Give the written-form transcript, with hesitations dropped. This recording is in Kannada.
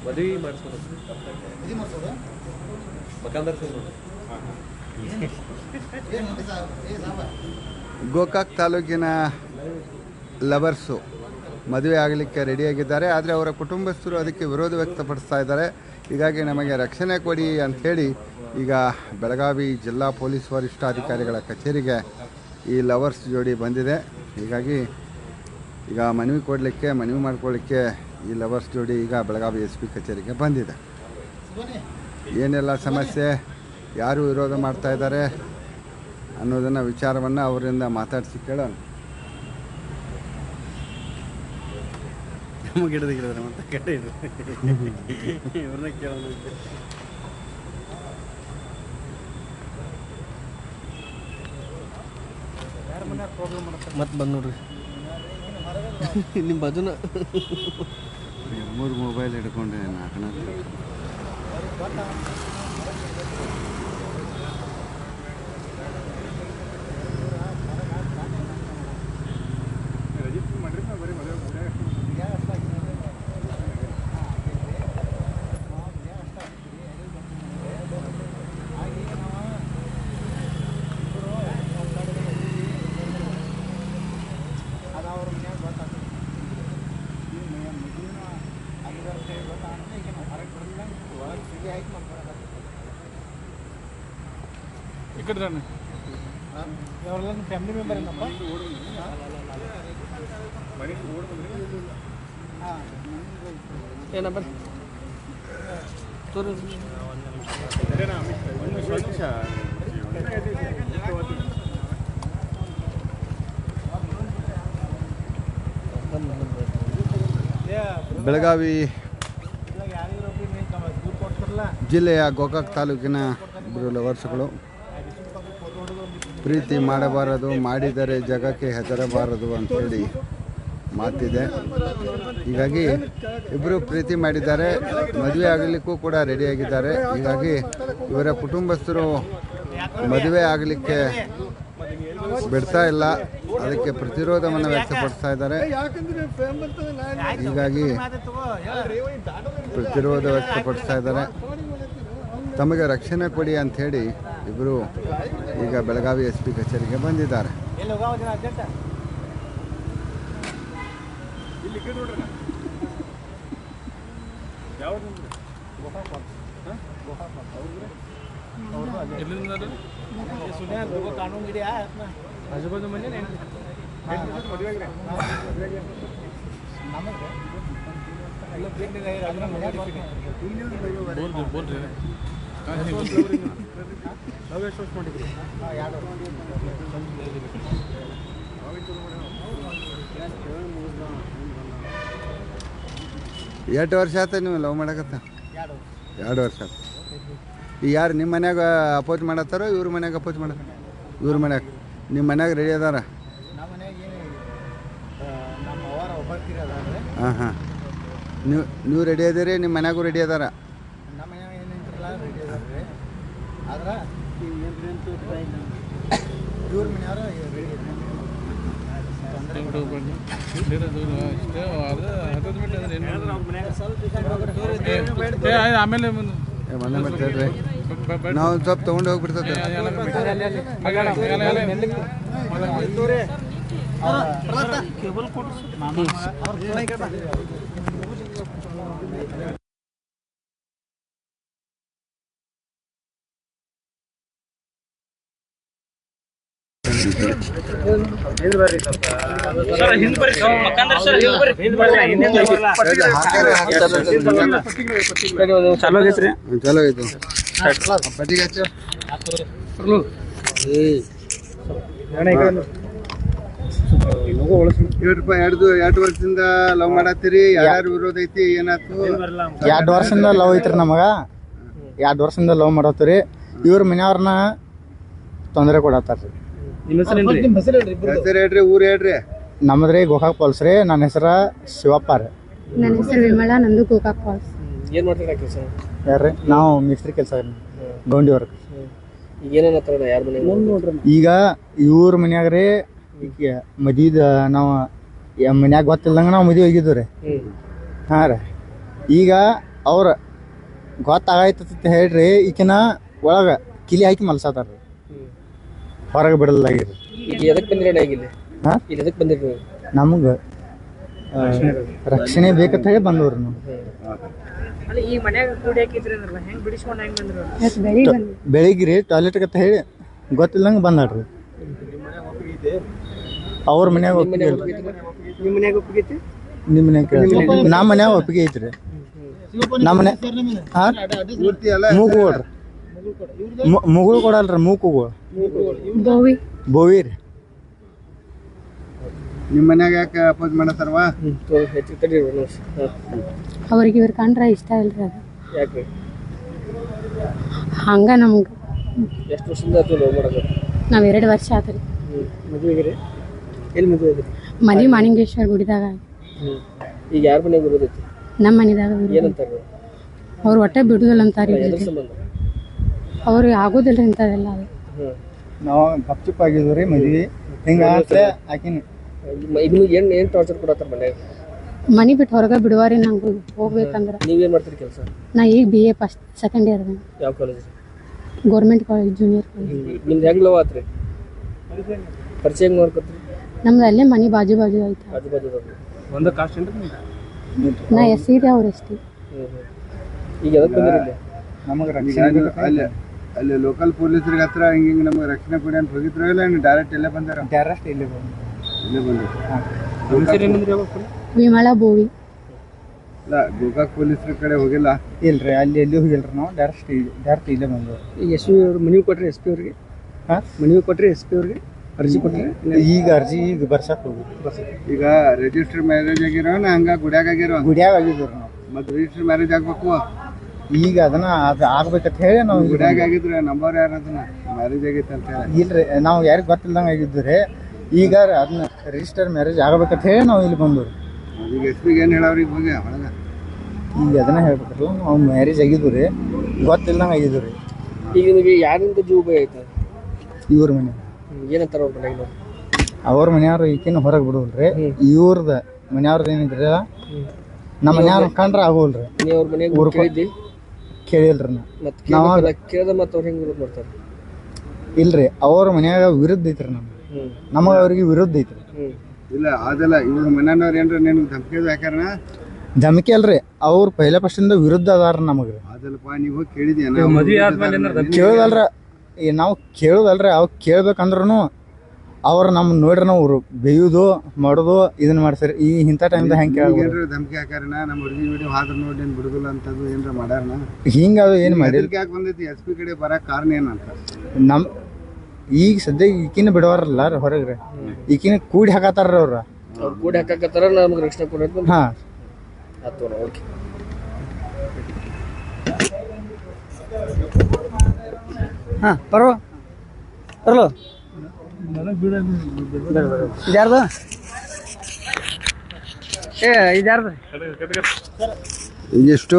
ಮದುವೆ ಮಾಡಿಸ್ಬೋದು ಮಕಾಂದರ್ ಗೋಕಾಕ್ ತಾಲೂಕಿನ ಲವರ್ಸು ಮದುವೆ ಆಗಲಿಕ್ಕೆ ರೆಡಿಯಾಗಿದ್ದಾರೆ. ಆದರೆ ಅವರ ಕುಟುಂಬಸ್ಥರು ಅದಕ್ಕೆ ವಿರೋಧ ವ್ಯಕ್ತಪಡಿಸ್ತಾ ಇದ್ದಾರೆ. ಹೀಗಾಗಿ ನಮಗೆ ರಕ್ಷಣೆ ಕೊಡಿ ಅಂಥೇಳಿ ಈಗ ಬೆಳಗಾವಿ ಜಿಲ್ಲಾ ಪೊಲೀಸ್ ವರಿಷ್ಠಾಧಿಕಾರಿಗಳ ಕಚೇರಿಗೆ ಈ ಲವರ್ಸ್ ಜೋಡಿ ಬಂದಿದೆ. ಹೀಗಾಗಿ ಈಗ ಮನವಿ ಮಾಡ್ಕೊಳ್ಳಿಕ್ಕೆ ಈ ಲವರ್ಸ್ ಜೋಡಿ ಈಗ ಬೆಳಗಾವಿ SP ಕಚೇರಿಗೆ ಬಂದಿದೆ. ಏನೆಲ್ಲ ಸಮಸ್ಯೆ, ಯಾರು ವಿರೋಧ ಮಾಡ್ತಾ ಇದ್ದಾರೆ ಅನ್ನೋದನ್ನು ವಿಚಾರವನ್ನು ಅವರಿಂದ ಮಾತಾಡಿಸಿ ಕೇಳೋಣ. ಮತ್ತೆ ಬಂದು ನೋಡ್ರಿ ನಿಮ್ಮ ಬಾಜುನ 3 ಮೊಬೈಲ್ ಹಿಡ್ಕೊಂಡೆ ನಾಲ್ಕನ ఇక్కడ ఎవరైనా ఫ్యామిలీ మెంబర్ ఏంటమ్మా ಏನಪ್ಪ ಬೆಳಗಾವಿ ಜಿಲ್ಲೆಯ ಗೋಕಾಕ್ ತಾಲೂಕಿನ ಇಬ್ಬರು ಲವರ್ಸ್ಗಳು ಪ್ರೀತಿ ಮಾಡಬಾರದು, ಮಾಡಿದರೆ ಜಗಕ್ಕೆ ಹೆದರಬಾರದು ಅಂಥೇಳಿ ಮಾತಿದೆ. ಹೀಗಾಗಿ ಇಬ್ಬರು ಪ್ರೀತಿ ಮಾಡಿದ್ದಾರೆ, ಮದುವೆ ಆಗಲಿಕ್ಕೂ ಕೂಡ ರೆಡಿಯಾಗಿದ್ದಾರೆ. ಹೀಗಾಗಿ ಇವರ ಕುಟುಂಬಸ್ಥರು ಮದುವೆ ಆಗಲಿಕ್ಕೆ ಬಿಡ್ತಾ ಇಲ್ಲ, ಅದಕ್ಕೆ ಪ್ರತಿರೋಧವನ್ನು ವ್ಯಕ್ತಪಡಿಸ್ತಾ ಇದ್ದಾರೆ. ಹೀಗಾಗಿ ಪ್ರತಿರೋಧ ವ್ಯಕ್ತಪಡಿಸ್ತಾ ಇದ್ದಾರೆ. ತಮಗೆ ರಕ್ಷಣೆ ಕೊಡಿ ಅಂಥೇಳಿ ಇಬ್ಬರು ಈಗ ಬೆಳಗಾವಿ SP ಕಚೇರಿಗೆ ಬಂದಿದ್ದಾರೆ. ಆಜುಬಾಜು ಮನೆ ಎಷ್ಟು ವರ್ಷ ಆಯ್ತು ನೀವು ಲವ್ ಮಾಡಕತ್ತ? 2 ವರ್ಷ ಆಯ್ತು. ಈಗ ಯಾರು ನಿಮ್ಮ ಮನ್ಯಾಗ ಅಪೋಸ್ ಮಾಡತ್ತಾರೋ ಇವ್ರ ಮನ್ಯಾಗ ಅಪೋಸ್ ಮಾಡತ್ತಾರ? ಇವ್ರ ಮನ್ಯಾಗ. ನಿಮ್ಮ ಮನ್ಯಾಗ ರೆಡಿ ಅದಾರ? ಹಾಂ ಹಾಂ. ನೀವು ರೆಡಿ ಅದೀರಿ, ನಿಮ್ಮ ಮನ್ಯಾಗೂ ರೆಡಿ ಅದಾರ? ಆಮೇಲೆ ಮನೆ ಮಾಡ್ತಾರ್ರಿ, ನಾವು ಸ್ವಲ್ಪ ತೊಗೊಂಡು ಹೋಗ್ಬಿಡ್ತದೆ. ಚಾಲೂ ಆಗೈತ್ರಿ? ಚಲೋ ಆಯ್ತು. ಪಟ್ಟಿಗೆ ಹಚ್ಚ. ಎರಡು ವರ್ಷದಿಂದ ಲವ್ ಮಾಡತ್ತೀರಿ, ಯಾರು ವಿರೋಧ ಐತಿ? ಏನಾಯ್ತು? 2 ವರ್ಷದಿಂದ ಲವ್ ಐತ್ರಿ ನಮಗ. 2 ವರ್ಷದಿಂದ ಲವ್ ಮಾಡತ್ತೀರಿ. ಇವ್ರ ಮನೆಯವ್ರನ್ನ ತೊಂದರೆ ಕೊಡತ್ತಾರ್ರಿ. ಹೆಸರು ಹೇಳ್ರಿ, ಊರು ಹೇಳ್ರಿ. ನಮ್ಮದ್ರಿ ಗೋಕಾಕ್ ಫಾಲ್ಸ್ ರೀ. ನನ್ನ ಹೆಸರ ಶಿವಪ್ಪ ರೀ. ನನ್ನ ಹೆಸರು ವಿಮಲಾ, ನಂದು ಗೋಕಾಕ್ ಫಾಲ್ಸ್. ಏನು ಮಾಡ್ತೀರಾ ಕೆಲಸ? ಯಾರ್ರಿ? ನಾವು ಮಿಸ್ತ್ರಿ ಕೆಲಸ, ಗೌಂಡಿ ವರ್ಕ್. ಈಗ ಏನೇನತ್ತಾರ ಯಾರ ಮನೆ ಈಗ ಇವ್ರ ಮನ್ಯಾಗ ರೀ ಈಗ ಮದ್ವಿದ ನಾವು ಮನ್ಯಾಗ ಗೊತ್ತಿಲ್ದಂಗ ನಾವು ಮದುವೆ ಹೋಗಿದ್ವಿ ರೀ. ಹಾಂ ರೀ ಈಗ ಅವ್ರ ಗೊತ್ತಾಗೈತಂತ ಹೇಳ್ರಿ ಈಕಿನ ಒಳಗೆ ಕಿಲಿ ಹಾಕಿ ಮಲ್ಸತ್ತಾರ ರೀ, ಹೊರಗೆ ಬಿಡಲಾಗಿರಿ. ಈಗ ಎದಕ್ಕೆ ಬಂದಿರೋಣ ಆಗಿಲ್ಲ? ಹಾಂ ಈಗ ಎದಕ್ಕೆ ಬಂದಿರಿ? ನಮಗೆ ರಕ್ಷಣೆ ಬೇಕಂತ ಹೇಳಿ ಬಂದವ್ರಿ ನಾವು. ಬೆಳಿಗ್ಗೆ ರೀ ಟಾಯ್ಲೆಟ್ಗೆ ಅಂತ ಹೇಳಿ ಗೊತ್ತಿಲ್ಲಂಗೆ ಬಂದಾಡ್ರಿ. ಅವ್ರ ಮನ್ಯಾಗ ಒಪ್ಪಿಗೆ ಇಲ್ರಿ. ನಿಮ್ಮ ಮನ್ಯಾಗ ಒಪ್ಪಿಗೆ? ನಿಮ್ಮ ಮನ್ಯಾಗ ಕೇಳಿ ನಮ್ಮ ಮನ್ಯಾಗ ಒಪ್ಪಿಗೆ ಐತ್ರಿ. ನಮ್ಮ ಮನೆ ಹಾಂ ಮೂಗುಗಳ್ರಿ, ಮುಗುಳು ಕೊಡಲ್ರಿ, ಮೂಕುಗಳು ಬೋವಿ ಬೋವಿ ರೀ. ನಿಮ್ಮ ಮನ್ಯಾಗ ಯಾಕೆ ಅಪೋಸ್ ಮಾಡತ್ತಾರವ? ಹೆಚ್ಚು ತಡಿ ಅವ್ರಿಗೆ ಇವ್ರ ಕಂಡ್ರೆ ಇಷ್ಟ ಇಲ್ರಿ ಅದು. ಯಾಕೆ? ಹಂಗ ನಮ್ಗೆ ಎಷ್ಟು ವರ್ಷದಿಂದ ಆಯ್ತು ಲವ್ ಮಾಡೋದು? ನಾವ್ 2 ವರ್ಷ ಆತ್ರಿ. ಮದುವೆಗೆ ರೀ? ಎಲ್ಲಿ ಮದುವೆ ಆದ್ರಿ? ಮದ್ವಿ ಮಾಣಿಂಗೇಶ್ವರ ಗುಡಿದಾಗ. ಈಗ ಯಾರ ಮನೆಗೆ ಬರೋದೈತಿ? ನಮ್ಮ ಮನಿದಾಗ ಏನಂತಾರ ಅವ್ರು ಒಟ್ಟೆ ಬಿಡುದಿಲ್ಲ ಅಂತಾರಿ. ಎದ್ರ ಸಂಬಂಧ? ಅವ್ರಿಗೆ ಆಗೋದಿಲ್ರಿ ಇಂಥದೆಲ್ಲ. ಅದು ನಾವು ಗಪ್ಚುಪ್ ಆಗಿದ್ವಿ ರೀ ಮದ್ವಿ ಹಿಂಗೆ ಆಕಿನ ನಿಮ್ಗೆ ಏನು ಟಾರ್ಚರ್ ಕೊಡತ್ತಾರ ಮನ್ಯಾಗ? ಮನಿ ಬಿಟ್ಟು ಹೊರಗೆ ಬಿಡುವಾರಿ ನಂಗೆ ಹೋಗ್ಬೇಕಂದ್ರೆ. ನೀವೇನು ಮಾಡ್ತೀರಿ ಕೆಲಸ? ನಾ ಈಗ BA ಫಸ್ಟ್ ಸೆಕೆಂಡ್ ಇಯರ್ ಯಾವ college? Government college junior college. ನಿಮ್ದು ಹೆಂಗೆ ಲವ್ ಆತ್ರಿ? ಪರಿಚಯ ಹೆಂಗೆ ಮಾಡ್ಕೊತೀರಿ? ನಮ್ದು ಅಲ್ಲೇ ಮನಿ ಬಾಜು ಬಾಜು ಐತೆ. ಆಜು ಬಾಜು ಒಂದು ಕಾಸ್ಟ್ ಏನ್ರಿ? ನಾ SC ಇದೆ, ಅವ್ರು ST. ಈಗ ಎದಕ್ಕೆ ಬಂದಿರಿ? ನಮಗೆ ಈಗ ರಕ್ಷಣೆ ಅಲ್ಲಿ ಲೋಕಲ್ ಪೊಲೀಸರಿಗೆ ಹತ್ರ ಹಿಂಗೆ ನಮಗೆ ರಕ್ಷಣೆ ಕೊಡಿ ಅಂತ ಹೋಗಿದ್ರು ಇಲ್ಲ ಡೈರೆಕ್ಟ್ ಇಲ್ಲೇ ಬಂದಾರ? ಡೈರೆಕ್ಟ್ ಇಲ್ಲೇ ಬಂದು ಇಲ್ಲೇ ಬಂದ್ರು. ವಿಮಲಾ ಬೋವಿ. ಇಲ್ಲ ಗೋಕಾಕ್ ಪೊಲೀಸರ ಕಡೆ ಹೋಗಿಲ್ಲ? ಇಲ್ರಿ, ಅಲ್ಲಿ ಎಲ್ಲಿ ಹೋಗಿಲ್ರಿ ನಾವು, ಡೈರೆಕ್ಟ್ ಇಲ್ಲೇ ಬಂದವ್ರು. ಈಗ SP ಅವ್ರು ಮನವಿ ಕೊಟ್ರಿ? SP ಅವ್ರಿಗೆ ಹಾಂ ಮನವಿ ಕೊಟ್ರಿ? SP ಅವ್ರಿಗೆ ಅರ್ಜಿ ಕೊಟ್ರಿ? ಈಗ ಅರ್ಜಿ ಈಗ ಬರ್ಸಕ್ಕೆ ಹೋಗಿ ಈಗ ರಿಜಿಸ್ಟರ್ ಮ್ಯಾರೇಜ್ ಆಗಿರೋ ಹಂಗ ಗುಡ್ಯಾಗ ಆಗಿರೋ? ಗುಡಿಯಾಗ ಆಗಿದ್ರಿ ನಾವು. ಮತ್ತೆ ರಿಜಿಸ್ಟರ್ ಮ್ಯಾರೇಜ್ ಆಗ್ಬೇಕು? ಈಗ ಅದನ್ನ ಅದು ಆಗ್ಬೇಕಂತ ಹೇಳಿ ನಾವು ಗುಡ್ಯಾಗ ಆಗಿದ್ರೆ ನಂಬರ್ ಯಾರು ಅದನ್ನ ಮ್ಯಾರೇಜ್ ಆಗೈತೆ ಅಂತ ಹೇಳಿ? ಇಲ್ರಿ, ನಾವು ಯಾರಿಗೆ ಗೊತ್ತಿಲ್ದಂಗೆ ಆಗಿದ್ದು ರೀ. ಈಗ ಅದನ್ನ ರಿಜಿಸ್ಟರ್ ಮ್ಯಾರೇಜ್ ಆಗ್ಬೇಕಂತ ಹೇಳಿ ನಾವು ಇಲ್ಲಿ ಬಂದವ್ರಿ. ಈಗ SP ಗೆ ಏನು ಹೇಳವ್ರಿಗೆ ಹೋಗಿ ಒಳಗೆ? ಈಗ ಅದನ್ನ ಹೇಳ್ಬೇಕಲ್ಲ, ನಾವು ಮ್ಯಾರೇಜ್ ಆಗಿದ್ದು ರೀ, ಗೊತ್ತಿಲ್ದಂಗೆ ಆಗಿದ್ದು ರೀ. ಈಗ ನಿಮಗೆ ಯಾರಿಂದ ಜೀವ ಭಯ ಆಯ್ತು? ಇವ್ರ ಮನೆ ಏನಂತಾರ ಅವ್ರ ಮನೆಗೆ? ಅವ್ರ ಮನೆಯವ್ರು ಈಕಿನ ಹೊರಗೆ ಬಿಡೋಲ್ರಿ. ಇವ್ರದ ಮನೆಯವ್ರದ್ದು ಏನಿದ್ರಿ ನಮ್ಮ ಮನೆಯವ್ರ ಕಂಡ್ರೆ ಆಗೋಲ್ರಿ. ನೀವು ಅವ್ರ ಮನೆಗೆ ಕೇಳಿದ್ದಿ? ಕೇಳಿಲ್ರಿ ನಾ. ಮತ್ತೆ ಕೇಳ್ದ ಮತ್ತೆ ಅವ್ರು ಹೆಂಗೆ ವಿರೋಧ ಮಾಡ್ತಾರೆ? ಇಲ್ರಿ, ಅವ್ರ ಮನ್ಯಾಗ ವಿರುದ್ಧ ಐತ್ರಿ ನಮಗೆ ಅವ್ರಿಗೆ ವಿರುದ್ಧ ಐತ್ರಿ. ಇಲ್ಲ ಅದಲ್ಲ, ಇವ್ರ ಮನೆಯವ್ರು ಏನ್ರ ನಿನ್ಗೆ ಧಮಕಿ ಹಾಕ್ಯಾರನ? ಧಮಕಿ ಅಲ್ರಿ, ಅವ್ರು ಪೈಲೆ ಫಸ್ಟಿಂದ ವಿರುದ್ಧ ಅದಾರ ನಮಗೆ. ಅದಲ್ಲಪ್ಪ, ನೀವು ಹೋಗಿ ಕೇಳಿದ್ಯಾನ? ಕೇಳೋದಲ್ರ, ನಾವು ಕೇಳೋದಲ್ರಿ, ಅವ್ ಕೇಳ್ಬೇಕಂದ್ರೂ ಅವ್ರು ನಮ್ಮ ನೋಡ್ರಿ ನಾವು ಬೇಯುದು ಮಾಡೋದು ಇದನ್ನ ಮಾಡ್ತಾರೆ. ಈ ಇಂಥ ಟೈಮ್ದಾಗ ಹೆಂಗೆ ಕೇಳ ಧಮಕಿ ಹಾಕ್ಯಾರನ? ನಮ್ಮ ಹುಡುಗಿ ವಿಡಿಯೋ ಹಾದ್ರ ನೋಡಿ ಏನು ಬಿಡುದಿಲ್ಲ ಅಂತದ್ದು ಏನ್ರ ಮಾಡ್ಯಾರನ? ಹಿಂಗೆ ಅದು ಏನು ಮಾಡಿ ಯಾಕೆ ಬಂದೈತಿ? SP ಕಡೆ ಬರಕ್ಕೆ ಕಾರಣ ಏನಂತ? ನಮ್ಮ ಈಗ ಸದ್ಯ ಈಕಿನ ಬಿಡವಾರಲ್ಲ ರೀ ಹೊರಗೆ ರೀ, ಈಕಿನ ಕೂಡಿ ಹಾಕತ್ತಾರ ಅವ್ರ. ಅವ್ರು ಕೂಡಿ ಹಾಕತ್ತಾರ, ನಮ್ಗೆ ರಕ್ಷಣೆ ಕೊಡೋದು. ಹಾಂ ಆಯ್ತು, ಓಕೆ. ಹಾಂ ಬರೋ ಬರಲು ಇದ್ಯಾರ್ದು? ಇದ್ಯಾರ್ದು? ಎಷ್ಟು